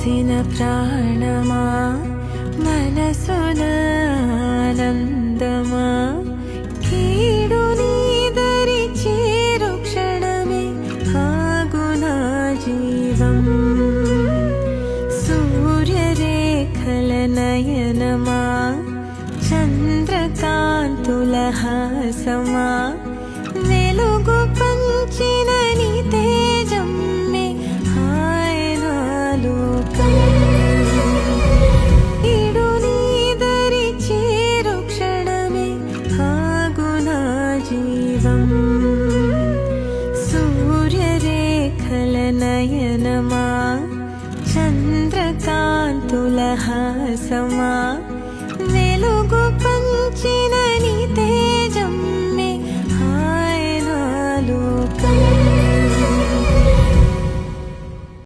పోసిన ప్రాణమా మనసున ఆనందమా కీడు నీదరి చేరు క్షణమే ఆగునా జీవం సూర్యరేఖల నయనమా చంద్రకాంతుల హాసమా వెలుగు పంచిన నీ తేజమ్మే హాయనా లోకం ఇడు నీదరి చేరు క్షణమే ఆగునా జీవం సూర్యరేఖల నయనమా చంద్రకాంతుల హాసమా వెలుగు పంచిన నీ తేజం